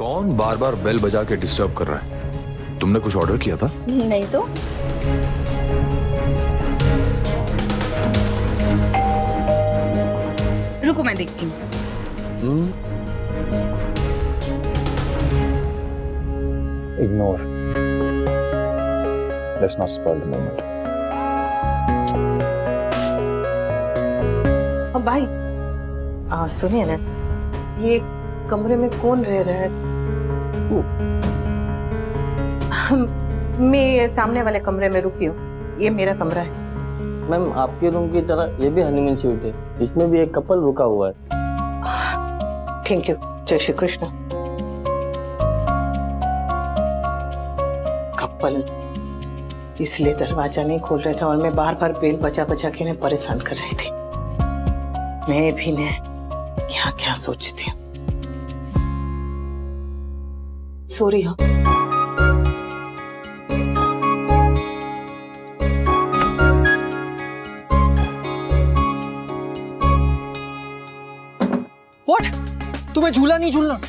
कौन बार बार बेल बजा के डिस्टर्ब कर रहा है? तुमने कुछ ऑर्डर किया था? नहीं तो। रुको मैं देखती हूँ। Ignore. Let's not spoil the moment. अब भाई सुनिए ना, ये कमरे में कौन रह रहा है? मैं ये सामने वाले कमरे में रुकी हूँ, ये मेरा कमरा है। मैम आपके रूम की तरह ये भी हनीमून सूट है, इसमें भी एक कपल रुका हुआ है। थैंक यू, जय श्री कृष्ण। कपल, इसलिए दरवाजा नहीं खोल रहे थे और मैं बार बार बेल बजा बजा के इन्हें परेशान कर रही थी। मैं भी ने क्या क्या सोचती हूँ। सॉरी। हाँ, What? तुम्हें झूला नहीं झूलना?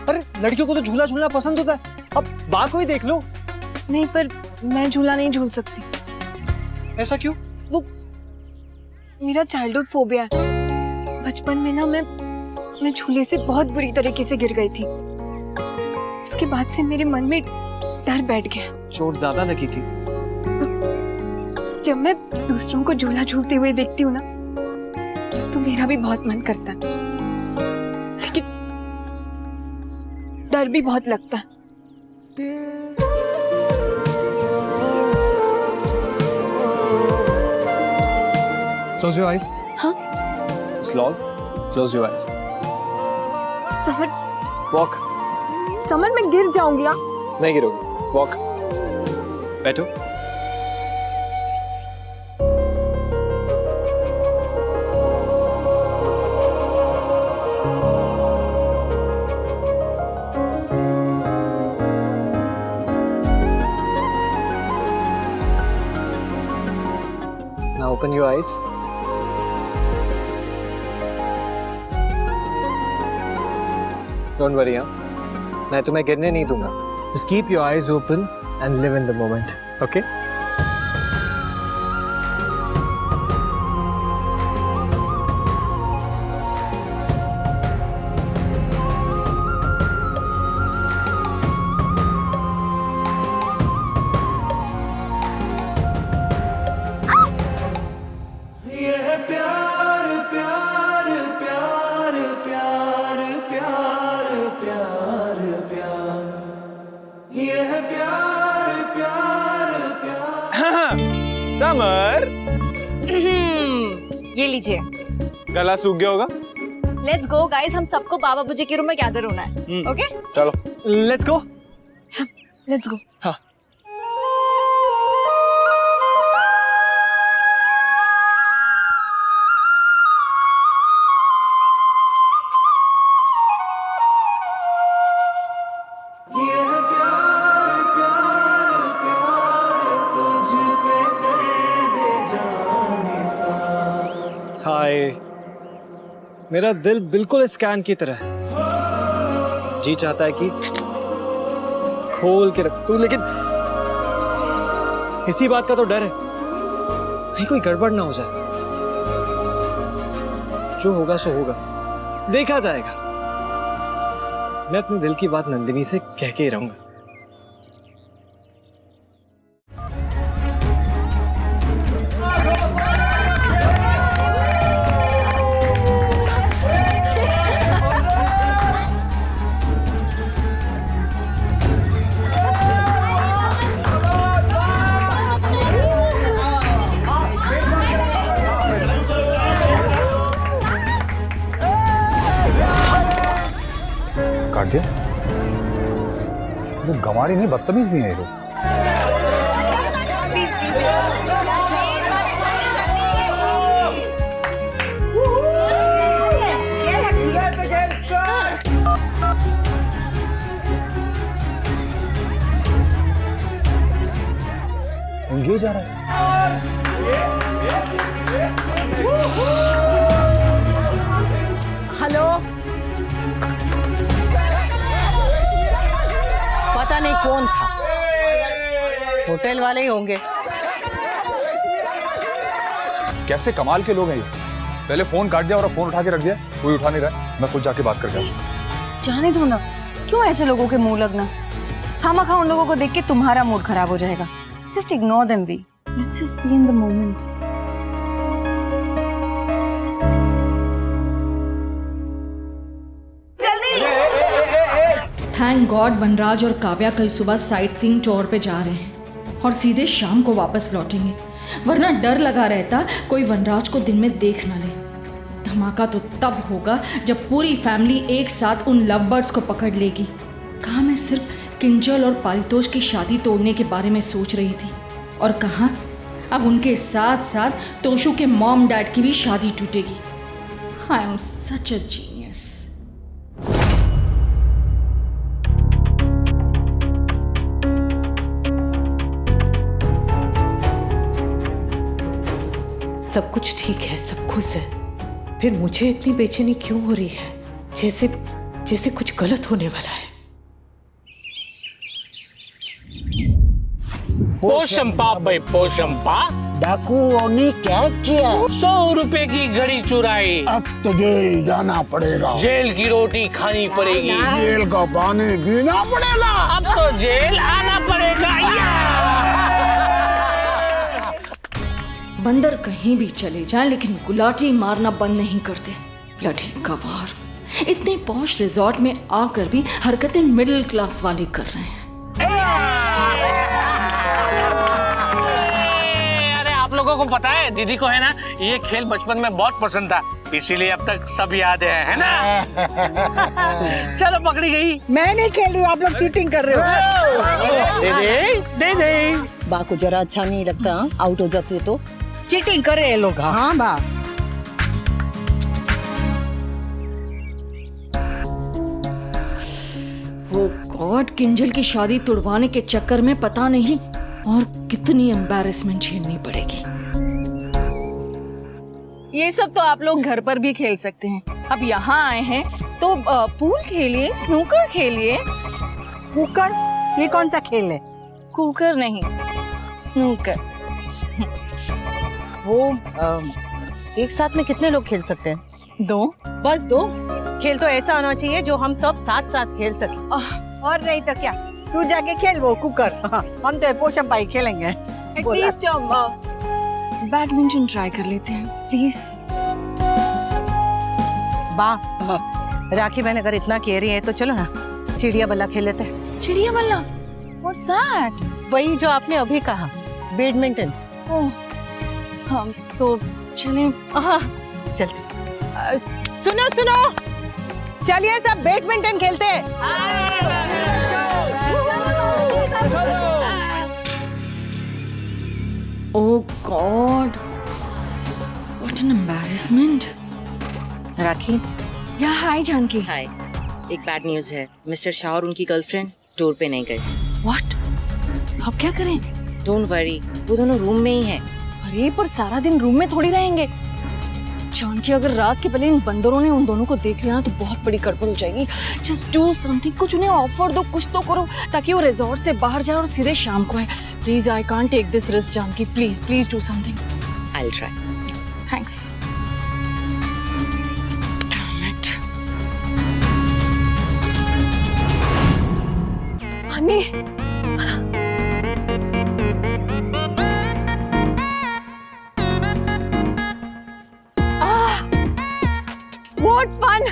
अरे लड़कियों को तो झूला झूलना पसंद होता है। अब बाहर कोई देख लो। नहीं, पर मैं झूला नहीं झूल सकती। ऐसा क्यों? वो मेरा चाइल्डहुड फोबिया है। बचपन में ना मैं झूले से बहुत बुरी तरीके से गिर गई थी। उसके बाद से मेरे मन में डर बैठ गया। चोट ज्यादा लगी थी? जब मैं दूसरों को झूला झूलते हुए देखती हूँ ना, तो मेरा भी बहुत मन करता है, लेकिन डर भी बहुत लगता है। Close your eyes. हाँ? Slow. Close your eyes. Summer, Walk. Summer मैं गिर जाऊंगी। नहीं गिरोगी। Walk. बैठो। Now open your eyes. Don't worry, हाँ, मैं तुम्हें गिरने नहीं दूंगा। Just keep your eyes open and live in the moment, okay? Summer, ये लीजिए। गला सूख गया होगा। लेट्स गो गाइस, हम सबको बाबा बुजी के रूम में गैदर होना है। ओके? चलो। Let's go. Let's go. हाँ। हाय, मेरा दिल बिल्कुल स्कैन की तरह है। जी चाहता है कि खोल के रख तू, लेकिन इसी बात का तो डर है कहीं कोई गड़बड़ ना हो जाए। जो होगा सो होगा, देखा जाएगा। मैं अपने दिल की बात नंदिनी से कह के ही रहूंगा। काट दिया? ये गंवारी नहीं, बदतमीज भी है ये लोग। एंगेज आ रहा है। हेलो, कौन था? होटल वाले ही होंगे। कैसे कमाल के लोग हैं ये। पहले फोन काट दिया और अब फोन उठा के रख दिया, कोई उठा नहीं रहा है। मैं खुद जाके बात करके आऊं। जाने दो ना, क्यों ऐसे लोगों के मुंह लगना। खामखा उन लोगों को देख के तुम्हारा मूड खराब हो जाएगा। Just ignore them we, let's just be in the moment. Thank God Vanraj और काव्या कल सुबह साइट सीइंग टूर पे जा रहे हैं और सीधे शाम को वापस लौटेंगे, वरना डर लगा रहता कोई वनराज को दिन में देख ना ले। धमाका तो तब होगा जब पूरी फैमिली एक साथ उन लव बर्ड्स को पकड़ लेगी। कहाँ मैं सिर्फ किंजल और पारितोष की शादी तोड़ने के बारे में सोच रही थी, और कहाँ अब उनके साथ साथ तोशु के मॉम डैड की भी शादी टूटेगी। I am such a genius. सब कुछ ठीक है, सब खुश है, फिर मुझे इतनी बेचैनी क्यों हो रही है? जैसे कुछ गलत होने वाला है। पोशंपा भाई पोशंपा, डाकुओं ने क्या किया? 100 रुपए की घड़ी चुराई। अब तो जेल जाना पड़ेगा। जेल की रोटी खानी पड़ेगी। जेल का पानी पीना पड़ेगा। अब तो जेल आना पड़ेगा। बंदर कहीं भी चले जाएं लेकिन गुलाटी मारना बंद नहीं करते। ब्लडी गवार, इतने पॉश रिजॉर्ट में आकर भी हरकतें मिडिल क्लास वाले कर रहे हैं। अरे आप लोगों को पता है, दीदी को है ना ये खेल बचपन में बहुत पसंद था, इसीलिए अब तक सब याद है ना? चलो पकड़ी गई। मैं नहीं खेल रही हूँ, आप लोग चीटिंग कर रहे हो। दे दे। बा को जरा अच्छा नहीं लगता, आउट हो जाती है तो चीटिंग कर रहे हैं लोग। हाँ बा। वो गॉड, किंजल की शादी तुड़वाने के चक्कर में पता नहीं और कितनी एम्बैरेसमेंट झेलनी पड़ेगी। ये सब तो आप लोग घर पर भी खेल सकते हैं। अब यहाँ आए हैं तो पूल खेलिए, स्नूकर खेलिए। कुकर, ये कौन सा खेल है? कुकर नहीं, स्नूकर। वो एक साथ में कितने लोग खेल सकते हैं? 2। बस 2? खेल तो ऐसा होना चाहिए जो हम सब साथ साथ खेल सके। और नहीं तो क्या, तू जाके खेल वो कुकर। हम तो पोषम पाई खेलेंगे। एटलीस्ट बैडमिंटन ट्राई कर लेते हैं प्लीज। बा, राखी बहन अगर इतना कह रही है तो चलो ना चिड़िया बल्ला खेल लेते हैं। चिड़िया बल्ला? What's that? वही जो आपने अभी कहा, बैडमिंटन। ओह, हम तो चलें। हाँ चलते। सुनो सुनो, चलिए सब बैडमिंटन खेलते हैं। ओह गॉड, व्हाट एन एम्बैरेसमेंट। राखी। या हाय जानकी। हाय, एक बैड न्यूज है। मिस्टर शाह और उनकी गर्लफ्रेंड टूर पे नहीं गए। व्हाट? अब क्या करें? डोंट वरी, वो दोनों रूम में ही हैं। अरे पर सारा दिन रूम में थोड़ी रहेंगे। जानकी, अगर रात के पहले इन बंदरों ने उन दोनों को देख लिया ना तो बहुत बड़ी गड़बड़ हो जाएगी। जस्ट डू समथिंग, कुछ उन्हें ऑफर दो, कुछ तो करो ताकि वो रिजॉर्ट से बाहर जाए और सीधे शाम को आए। Please, I can't take this risk Janki, please please do something. I will try. Thanks. Honey, what fun,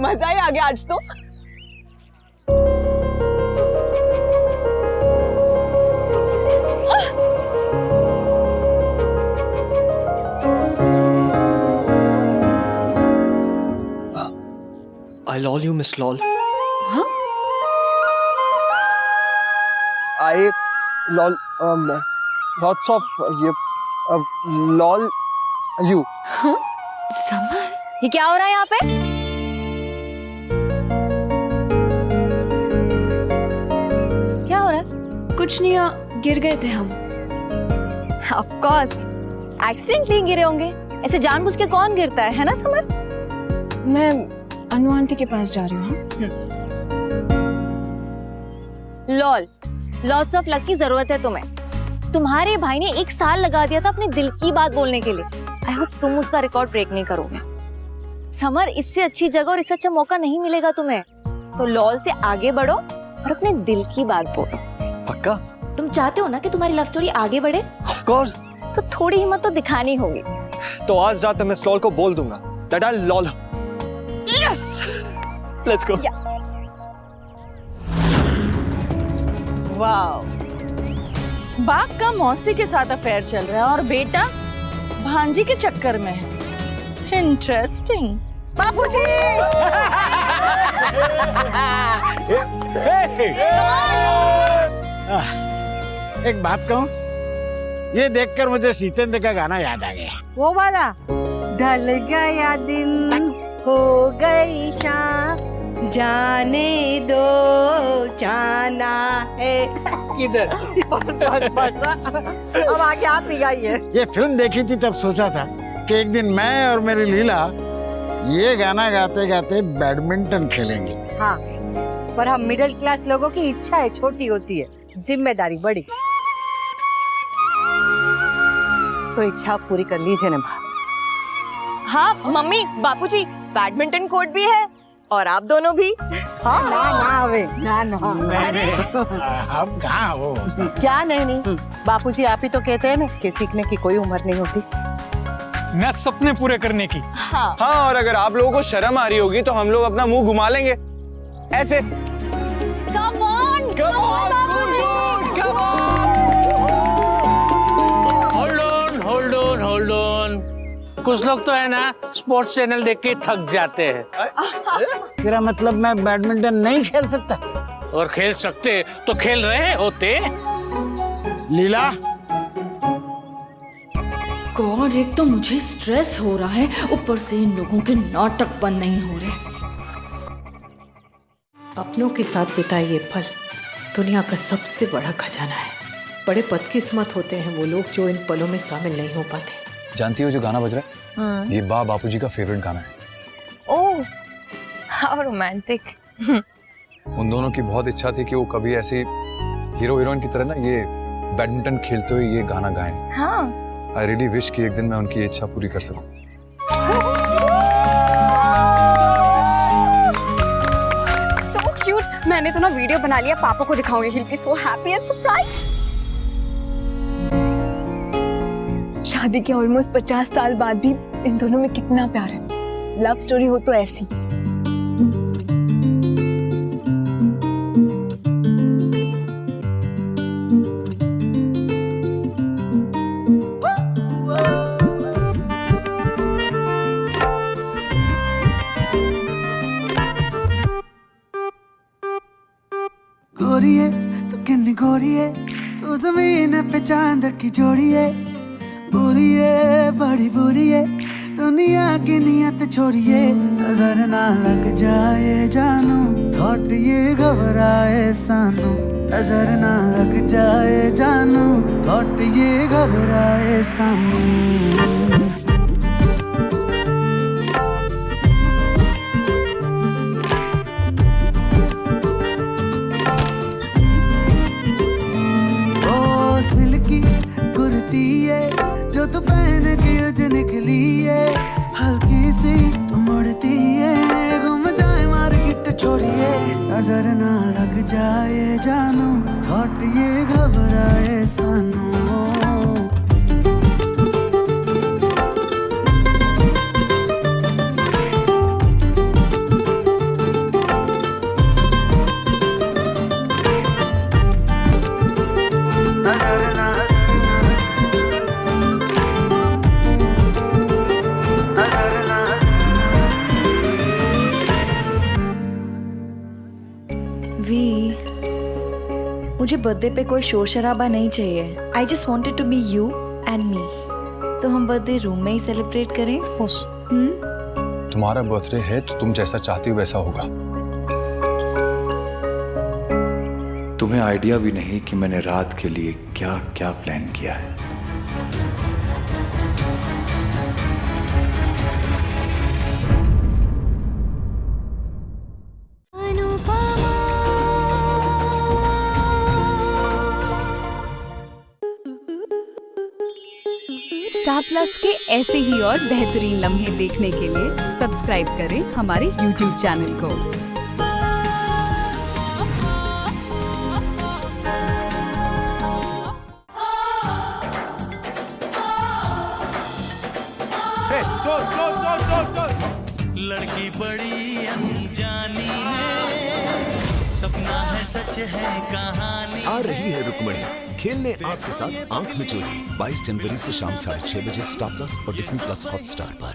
मजा ही आ गया आज तो। I lol you, Miss Lol. हाँ? I lol lots of lol you. हाँ? समर, ये क्या हो रहा है यहाँ पे? क्या हो रहा है? कुछ नहीं, गिर गए थे हम। Of course, एक्सीडेंटली गिरे होंगे। ऐसे जानबूझ के कौन गिरता है ना समर? मैं अनु आंटी के पास जा रही हूँ। लॉल, लॉट्स ऑफ लक की जरूरत है तुम्हें। तुम्हारे भाई ने 1 साल लगा दिया था अपने दिल की बात बोलने के लिए। आई होप तुम उसका रिकॉर्ड ब्रेक नहीं करोगे। समर, इससे अच्छी जगह और इससे अच्छा मौका नहीं मिलेगा तुम्हें। तो लॉल से आगे बढ़ो और अपने दिल की बात बोलो। पक्का? तुम चाहते हो ना कि तुम्हारी लव स्टोरी आगे बढ़े? Of course. तो थोड़ी हिम्मत तो दिखानी होगी। तो आज रात मैं लॉल को बोल दूंगा that I lol her. Yes. Let's go. Wow, बाप का मौसी के साथ अफेयर चल रहा है और बेटा भांजी के चक्कर में है। इंटरेस्टिंग। बाबूजी! एक बात कहूँ, ये देखकर मुझे शीतेंद्र का गाना याद आ गया। वो वाला ढल गया दिन हो गई शाम, जाने दो जाना है किधर। बस अब आगे आप ही गाइए। ये फिल्म देखी थी तब सोचा था कि एक दिन मैं और मेरी लीला ये गाना गाते गाते बैडमिंटन खेलेंगे। हाँ, पर हम मिडिल क्लास लोगों की इच्छाएं छोटी होती है, जिम्मेदारी बड़ी। तो इच्छा पूरी कर लीजिए ना भाभी। हाँ मम्मी, बापूजी, बैडमिंटन कोर्ट भी है और आप दोनों भी। हाँ ना अवे ना अब कहाँ हो? क्या नहीं, बापूजी आप ही तो कहते हैं ना कि सीखने की कोई उम्र नहीं होती। न सपने पूरे करने की। हाँ, और अगर आप लोगों को शर्म आ रही होगी तो हम लोग अपना मुंह घुमा लेंगे ऐसे। Come on, Bapuji. Hold on. कुछ लोग तो है ना स्पोर्ट्स चैनल देख के थक जाते हैं। तेरा मतलब मैं बैडमिंटन नहीं खेल सकता? और खेल सकते तो खेल रहे होते। लीला, गॉड, एक तो मुझे स्ट्रेस हो रहा है, ऊपर से इन लोगों के नाटक बंद नहीं हो रहे। अपनों के साथ बिताए ये पल दुनिया का सबसे बड़ा खजाना है। बड़े बदकिस्मत होते हैं वो लोग जो इन पलों में शामिल नहीं हो पाते। जानती हो जो गाना बज रहा है, ये बापूजी का फेवरेट गाना है। ओह, हाउ रोमांटिक। उन दोनों की बहुत इच्छा थी कि वो कभी ऐसे हीरो हीरोइन की तरह ना ये बैडमिंटन खेलते हुए ये गाना गाएं। हाँ। आई रियली विश कि एक दिन मैं उनकी इच्छा पूरी कर सकूं। So cute। मैंने तो ना वीडियो बना लिया, पापा को दिखाऊंगी। He'll be so happy and surprised। शादी के ऑलमोस्ट 50 साल बाद भी इन दोनों में कितना प्यार है। लव स्टोरी हो तो ऐसी। गोरिए तू किन्नी गोरिए, तू जमीन पे चांद की जोड़िए, बुरिए बड़ी बुरिए, दुनिया की नियत छोड़िए। नजर ना लग जाए जानू, थॉट ये घबराए सानू। नजर ना लग जाए जानू, थॉट ये घबराए सानू। जो तू पहन के उज निकली है, हल्की सी तू मुड़ती है, घूम जाए मार्केट छोड़िए। नजर ना लग जाए जानू, थॉट ये घबराए सानू। मुझे बर्थडे पे कोई शोर शराबा नहीं चाहिए। I just wanted to be you and me. तो हम बर्थडे रूम में ही सेलिब्रेट करें। तुम्हारा बर्थडे है तो तुम जैसा चाहती हो वैसा होगा। तुम्हें आइडिया भी नहीं कि मैंने रात के लिए क्या क्या प्लान किया है। स्टार प्लस के ऐसे ही और बेहतरीन लम्हे देखने के लिए सब्सक्राइब करें हमारे यूट्यूब चैनल को। लड़की बड़ी अनजानी है, सपना है सच है कहानी। आ रही है रुक्मणी खेलने आपके साथ आंख मिचोली 22 जनवरी से शाम 6:30 बजे स्टार प्लस और डिज्नी प्लस हॉटस्टार पर।